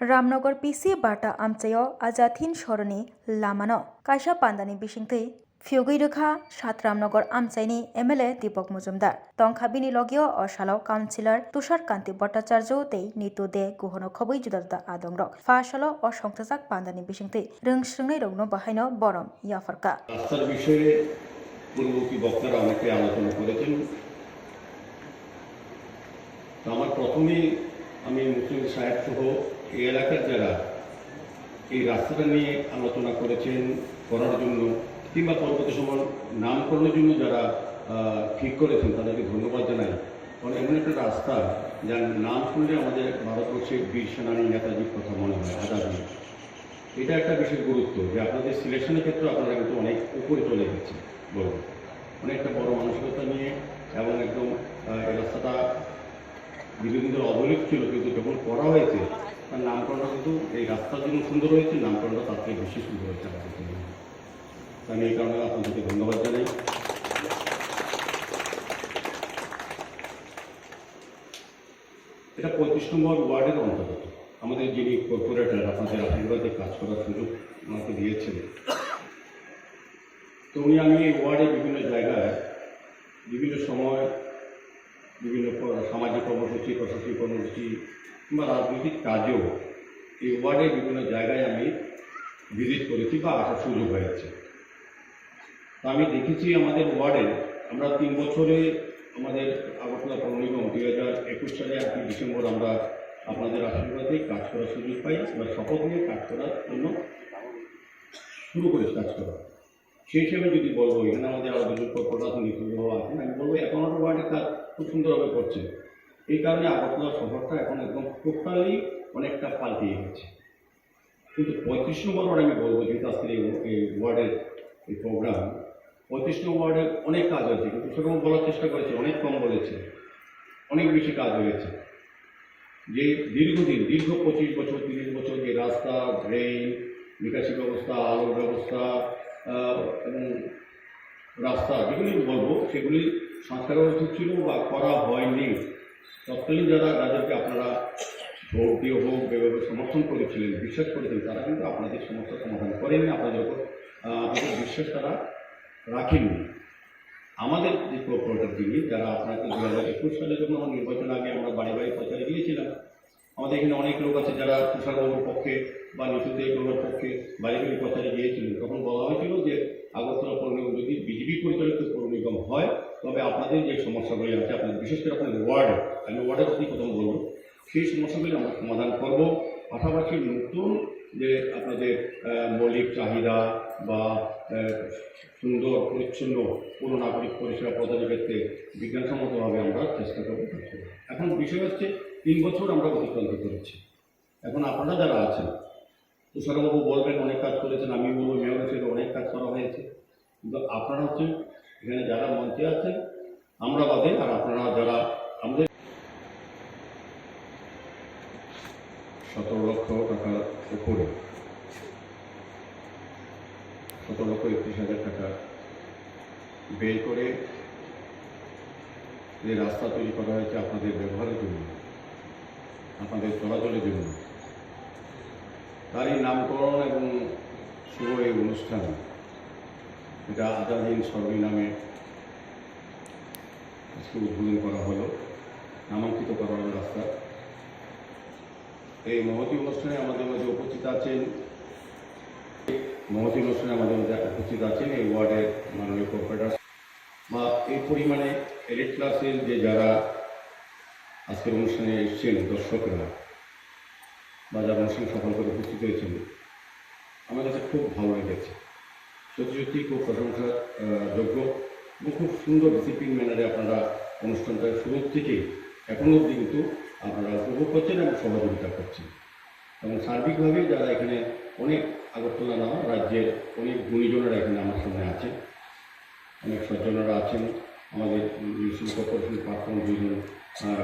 रामनगर पिसि बाटा आमचायाव आजाथिन सरनि लामानो कायसा पान्दानि बिसिंथै फिउगै रोखा सात रामनगर आमचाइनि एमएलए दीपक मुजुमदार तंखाबिनि लगियो असालाव काउन्सिलर तुषार कान्ति भट्टाचार्य तै नितु दे गुहनो खबै जुदा जुदा आदंरक फासालो असंख्तजाक पान्दानि बिसिंथै रोंस्रोंनाय रौनो बाहायनो बरम याफरका রাস্তার বিষয়ে পূর্ববর্তী বক্তারা অনেকে আলোচনা করেছেন। আমার প্রথমেই আমি মুসলিম সাহেব সহ এই এলাকার যারা এই রাস্তাটা নিয়ে আলোচনা করেছেন করার জন্য কিংবা পরবর্তী সময় নামকরণের জন্য যারা ঠিক করেছেন তাদেরকে ধন্যবাদ জানাই। কারণ এমন একটা রাস্তা যার নাম শুনলে আমাদের ভারতবর্ষের বীর সেনানী নেতাজির কথা মনে হয়, আজাদি। এটা একটা বিশেষ গুরুত্ব যে আপনাদের সিলেকশনের ক্ষেত্রে আপনারা কিন্তু অনেক উপরে চলে গেছে বলবো, অনেকটা বড় মানসিকতা নিয়ে এবং একদম এই রাস্তাটা দীর্ঘদিন ধরে অবহেলিত ছিল, কিন্তু যখন করা হয়েছে তার নামকরণটা কিন্তু এই রাস্তার জন্য সুন্দর হয়েছে, নামকরণটা তার থেকে বেশি সুন্দর হয়েছে আমাদের জন্য। আমি এই কারণে আপনাদেরকে ধন্যবাদ জানাই। এটা 35 নম্বর ওয়ার্ডের অন্তর্গত। আমাদের যিনি কর্পোরেটর আপনাদের আশীর্বাদে কাজ করার সুযোগ আমাকে দিয়েছেন, তো উনি আমি এই ওয়ার্ডে বিভিন্ন জায়গায় বিভিন্ন সময় বিভিন্ন সামাজিক কর্মসূচি, প্রশাসনিক কর্মসূচি কিংবা রাজনৈতিক কাজেও এই ওয়ার্ডে বিভিন্ন জায়গায় আমি ভিজিট করেছি বা আসার সুযোগ হয়েছে। তো আমি দেখেছি আমাদের ওয়ার্ডে আমরা 3 বছরে আমাদের আগরতলা পৌর নিগম 2021 সালে 8 ডিসেম্বর আমরা আপনাদের আশীর্বাদে কাজ করার সুযোগ পাই বা শপথ নিয়ে কাজ করার জন্য শুরু করেছি কাজ করা। সেই হিসেবে যদি বলবো এখানে আমাদের আরও দুজন কর্পোরেটর নিপুণ আছেন, আমি বলবো 11 নম্বর ওয়ার্ডের কাজ খুব সুন্দরভাবে করছে। এই কারণে আগরতলা শহরটা এখন একদম টোটালি অনেকটা পাল্টিয়ে গেছে। কিন্তু 35 নম্বর ওয়ার্ড আমি বলবো, যেহেতু আজকের এই ওয়ার্ডের এই প্রোগ্রাম, 35 নম্বর ওয়ার্ডে অনেক কাজ হয়েছে, কিন্তু সেরকম বলার চেষ্টা করেছে, অনেক কম বলেছে, অনেক বেশি কাজ হয়েছে। যে দীর্ঘ 25 বছর 30 বছর যে রাস্তা, ড্রেন, নিকাশি ব্যবস্থা, আলোর ব্যবস্থা এবং রাস্তা যেগুলি বলবো সেগুলি সংস্কার উচিত ছিল বা করা হয়নি। তৎকালীন যাদেরকে আপনারা ভোট দিয়ে হোক যেভাবে সমর্থন করেছিলেন, বিশ্বাস করেছিলেন, তারা কিন্তু আপনাদের সমস্যার সমাধান করেননি, আপনাদের উপর আপনাদের বিশ্বাস তারা রাখেননি। আমাদের যে কর্পোরেটর যিনি, যারা আপনাকে 2021 সালে যখন আমার নির্বাচন আগে আমরা বাড়ি বাড়ি প্রচারে গিয়েছিলাম, আমাদের এখানে অনেক লোক আছে যারা তুষারবাবুর পক্ষে বা নিশুদেববাবুর পক্ষে বাড়ি বাড়ি প্রচারে গিয়েছিলেন। তখন বলা হয়েছিল যে আগরতলা পৌর নিগম যদি বিজেপি পরিচালিত পৌর নিগম হয় তবে আপনাদের যে সমস্যাগুলি আছে, আপনাদের বিশেষ করে আপনাদের ওয়ার্ডে, আমি ওয়ার্ডের প্রতি প্রথম বলব, সেই সমস্যাগুলি আমরা সমাধান করব। পাশাপাশি নতুন যে আপনাদের মৌলিক চাহিদা বা সুন্দর পরিচ্ছন্ন পুরো নাগরিক পরিষেবা প্রদানের ক্ষেত্রে বিজ্ঞানসম্মতভাবে আমরা চেষ্টা করব। এখন বিষয় হচ্ছে 3 বছর আমরা অতিক্রান্ত করেছি। এখন আপনারা যারা আছেন, তুষারবাবু বলবেন অনেক কাজ করেছেন, আমি বলবো মেয়র হিসেবে অনেক কাজ করা হয়েছে, কিন্তু আপনারা হচ্ছেন এখানে যারা মঞ্চে আছেন আমরা বাদে, আর আপনারা যারা আমাদের 17 লক্ষ টাকার উপরে 17,31,000 টাকা ব্যয় করে যে রাস্তা তৈরি করা হয়েছে আপনাদের ব্যবহারের জন্য, আপনাদের চলাচলের জন্য, তারই নামকরণ এবং শুভ এই অনুষ্ঠান, এটা আজাদিন সরবি নামে আজকে উদ্বোধন করা হলো, নামাঙ্কিত করা হলো রাস্তা। এই মহতী অনুষ্ঠানে আমাদের মধ্যে উপস্থিত আছেন এই ওয়ার্ডের মাননীয় কর্পোরেটর বা এই পরিমাণে এলিট ক্লাসের যে যারা আজকের অনুষ্ঠানে এসেছেন দর্শকরা বা যারা অনুষ্ঠান সফল করে উপস্থিত হয়েছেন, আমার কাছে খুব ভালো লেগেছে। সত্যি সত্যি খুব প্রশংসার যোগ্য এবং খুব সুন্দর ডিসিপ্লিন ম্যানারে আপনারা অনুষ্ঠানটা শুরু থেকেই এখনও অবধি কিন্তু আপনারা উপভোগ করছেন এবং সহযোগিতা করছেন। এবং সার্বিকভাবে যারা এখানে অনেক আগরতলা না রাজ্যের অনেক গুণীজনেরা এখানে আমার সামনে আছেন, অনেক সজ্জনেরা আছেন, আমাদের মিউনিসিপ্যাল কর্পোরেশনের প্রাক্তন 2 জন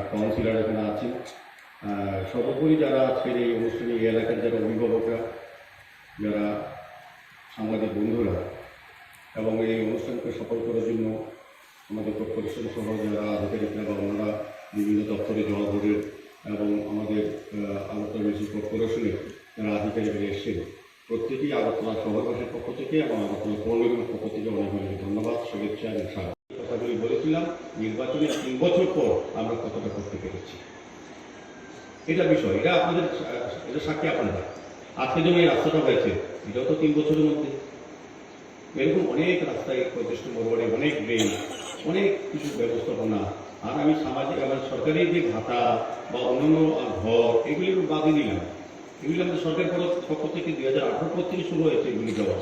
কাউন্সিলর এখানে আছেন। সর্বোপরি যারা আজকের এই অনুষ্ঠানে এই এলাকার যারা অভিভাবকরা, যারা সাংবাদিক বন্ধুরা এবং এই অনুষ্ঠানকে সফল করার জন্য আমাদের কর্পোরেশন সহ যারা আধিকারিকরা বা ওনারা বিভিন্ন দপ্তরে জল বোর্ডের এবং আমাদের আগরতলা মিউনিসিপাল কর্পোরেশনের যারা আধিকারিকরা এসেছিল প্রত্যেকেই আগরতলা শহরবাসীর পক্ষ থেকে এবং আগরতলা পৌর নিগমের পক্ষ থেকে অনেক অনেক ধন্যবাদ, শুভেচ্ছা এবং স্বাগত। কথাগুলি বলেছিলাম নির্বাচনের 3 বছর পর আমরা কতটা করতে পেরেছি, এটা বিষয়, এটা আপনাদের এটা সাক্ষী আপনারা। আজকে যেমন এই রাস্তাটা হয়েছে এটাও তো 3 বছরের মধ্যে। এরকম অনেক রাস্তায় 35 নম্বর ওয়ার্ডে অনেক ড্রেন, অনেক কিছু ব্যবস্থাপনা। আর আমি সামাজিক আমার সরকারি যে ভাতা বা অন্যান্য ঘর এগুলি বাদে দিলাম, এগুলি আমাদের সরকারের পক্ষ থেকে 2018 পর থেকে শুরু হয়েছে এগুলি দেওয়া,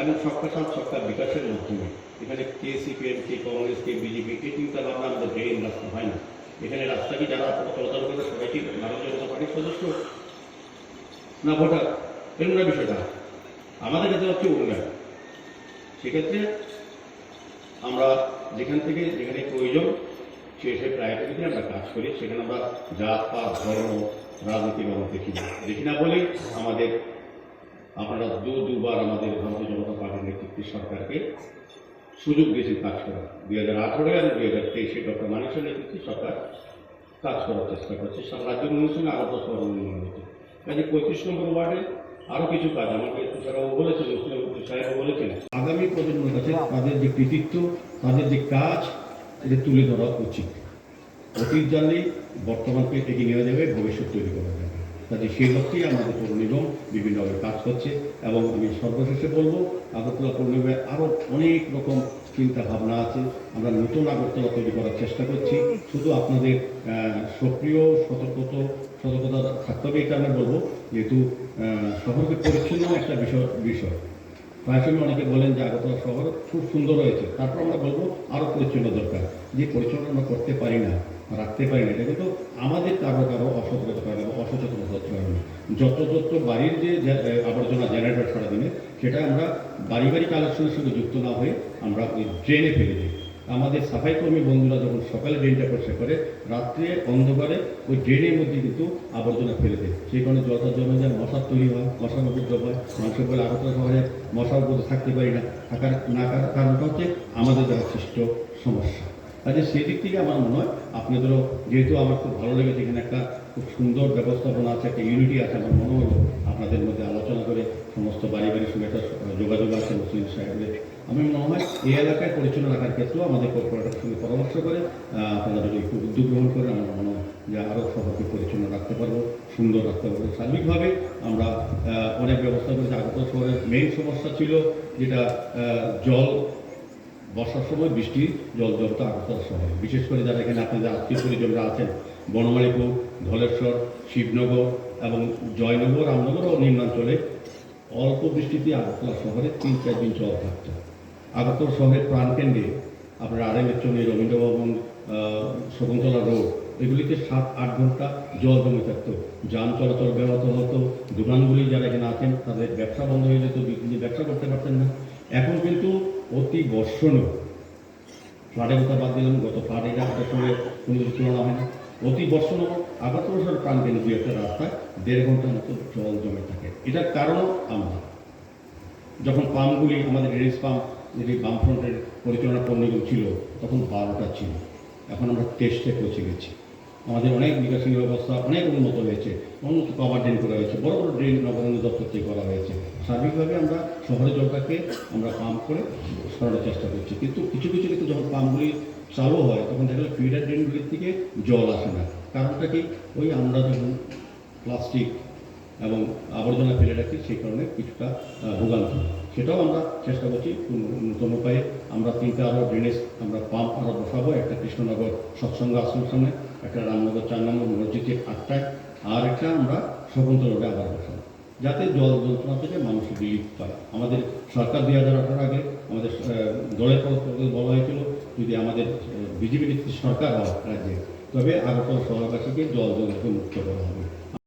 এবং সরকার সাথ সরকার বিকাশের মাধ্যমে। এখানে কে সিপিএম, কে কংগ্রেস, কে বিজেপি, কে চিন্তা ভাবনা আমাদের ড্রেন রাস্তা হয় না। এখানে রাস্তা কি যারা চলাচল করে সবাই কি ভারতীয় জনতা পার্টির সদস্য না ভোটার, এরকম না বিষয়টা। আমাদের কাছে হচ্ছে উন্নয়ন। সেক্ষেত্রে আমরা যেখানে প্রয়োজন সে প্রায়োরিটিতে আমরা কাজ করি, সেখানে আমরা জাত পাত ধর্ম রাজনীতি বাবদ দেখি না বলেই আমাদের আপনারা দুবার আমাদের ভারতীয় জনতা পার্টির নেতৃত্বে সরকারকে সুযোগ দিয়েছেন কাজ করার। 2018 এবং 2023 ডক্টর মানিকের নেতৃত্বে সরকার কাজ করার চেষ্টা করছে সব রাজ্য উন্নয়নের সঙ্গে আগরতলা শহর উন্নয়ন হচ্ছে। কাজে 35 নম্বর ওয়ার্ডে আরও কিছু কাজ আমাকে তুষারবাবু বলেছেন, মুসলিম সাহেবও বলেছেন, আগামী প্রজন্মের কাছে তাদের যে কৃতিত্ব, তাদের যে কাজ, এটা তুলে ধরা উচিত। অতীত জানলেই বর্তমানকে এগিয়ে নেওয়া যাবে, ভবিষ্যৎ তৈরি করা যাবে। কাজে সেই লক্ষ্যেই আমাদের পৌর নিগম বিভিন্নভাবে কাজ করছে। এবং আমি সর্বশেষে বলবো, আগরতলা পৌর নিগমে আরও অনেক রকম চিন্তা ভাবনা আছে। আমরা নতুন আগরতলা তৈরি করার চেষ্টা করছি। শুধু আপনাদের সক্রিয় সতর্কতা থাকতে হবে। এই কারণে বলবো, যেহেতু শহরকে পরিচ্ছন্ন একটা বিষয় প্রায় সময় অনেকে বলেন যে আগরতলা শহর খুব সুন্দর হয়েছে, তারপর আমরা বলবো আরও পরিচ্ছন্ন দরকার। যে পরিচ্ছন্ন আমরা করতে পারি না, রাখতে পারি না, এটা কিন্তু আমাদের কারো অসতর্কতার কারণে বা অসচেতনতার কারণে। যত বাড়ির যে আবর্জনা জেনারেটর সারাদিনে, সেটা আমরা বাড়ি কালেকশনের সঙ্গে যুক্ত না হয়ে আমরা ওই ড্রেনে ফেলে দিই। আমাদের সাফাই কর্মী বন্ধুরা যখন সকালে ড্রেনটা পরিষ্কার করে, রাত্রে অন্ধকারে ওই ড্রেনের মধ্যে কিন্তু আবর্জনা ফেলে দেয়। সেই কারণে জলটা জমে যায়, মশার তৈরি হয়, মশার উপদ্রব হয়। মানুষের বলে আগরতলা শহরে মশার উপদ্রব থাকতে পারি না, কারণটা হচ্ছে আমাদের দ্বারা সৃষ্ট সমস্যা। কাজে সেদিক থেকে আমার মনে হয় আপনাদেরও, যেহেতু আমার খুব ভালো লেগেছে, এখানে একটা খুব সুন্দর ব্যবস্থাপনা আছে, একটা ইউনিটি আছে, আমার মনে হলো আপনাদের মধ্যে আলোচনা করে সমস্ত বাড়ির সঙ্গে একটা যোগাযোগ আছে মুসলিম সাহেবদের। আমি মনে হয় এই এলাকায় পরিচ্ছন্ন রাখার ক্ষেত্রেও আমাদের কর্পোরেটরের সঙ্গে পরামর্শ করে আপনারা যদি একটু উদ্যোগ গ্রহণ করেন, আমার মনে হয় যে আরও শহরকে পরিচ্ছন্ন রাখতে পারবো, সুন্দর রাখতে পারবো। সার্বিকভাবে আমরা অনেক ব্যবস্থা করেছি। আগরতলা শহরের মেইন সমস্যা ছিল যেটা জল, বর্ষার সময় বৃষ্টির জল জমতো আগরতলা শহরে। বিশেষ করে যারা এখানে আপনাদের আত্মীয় পরিজনরা আছেন, বনমালীপুর, ধলেশ্বর, শিবনগর এবং জয়নগর, রামনগর ও নিম্নাঞ্চলে অল্প বৃষ্টিতে আগরতলা শহরে 3-4 দিন জল থাকতো। আগরতলা শহরের প্রাণকেন্দ্রে আপনার আড়াইমেচনি, রবীন্দ্রভবন, শকুন্তলা রোড, এগুলিতে 7-8 ঘন্টা জল জমে থাকতো। যান চলাচল ব্যাহত হতো। দোকানগুলি যারা এখানে আছেন তাদের ব্যবসা বন্ধ হয়ে যেত, ব্যবসা করতে পারতেন না। এখন কিন্তু অতি বর্ষণীয়, ফ্লাডের কথা বাদ দিলাম, গত ফ্লাড এটা একটা সময় কোনো কিছু তুলনা হয় না। অতি বর্ষণীয় আগরতলা শহরের প্রাণকেন্দ্রে 2-1টা রাস্তায় 1.5 ঘন্টার মতো জল জমে থাকে। এটার কারণও আমরা যখন পাম্পগুলি, আমাদের ড্রেনেজ পাম্প যদি বামফ্রন্টের পরিচালনা পৌর নিগম ছিল, তখন 12টা ছিল, এখন আমরা 23-এ পৌঁছে গেছি। আমাদের অনেক বিকাশী ব্যবস্থা অনেক উন্নত হয়েছে, অনেক কভার ড্রেন করা হয়েছে, বড় বড় ড্রেন নগরায়ণ দপ্তর থেকে করা হয়েছে। সার্বিকভাবে আমরা শহরের জলটাকে আমরা পাম্প করে সরানোর চেষ্টা করছি। কিন্তু কিছু যখন পাম্পগুলি চালু হয়, তখন দেখা যায় ফিডার ড্রেনগুলির থেকে জল আসে না। কারণটা কি? ওই আমরা যখন প্লাস্টিক এবং আবর্জনা ফেলে রাখি, সেই কারণে কিছুটা ভোগান্তি। সেটাও আমরা চেষ্টা করছি নতুন উপায়ে। আমরা 3টা আরও ড্রেনেজ আমরা পাম্প আরও বসাবো, একটা কৃষ্ণনগর সৎসঙ্গ আশ্রমের সামনে, একটা রামনগর 4 নম্বর মসজিদে 8টায়, আর একটা আমরা শকুন্তলা রোডে আবার বসাবো, যাতে জল যন্ত্রণা থেকে মানুষ রিলিফ পায়। আমাদের সরকার 2018 আগে আমাদের দলের পক্ষ থেকে বলা হয়েছিল, যদি আমাদের বিজেপি সরকার হয় রাজ্যে, তবে আগরতলা শহরবাসীকে জল মুক্ত করা হবে।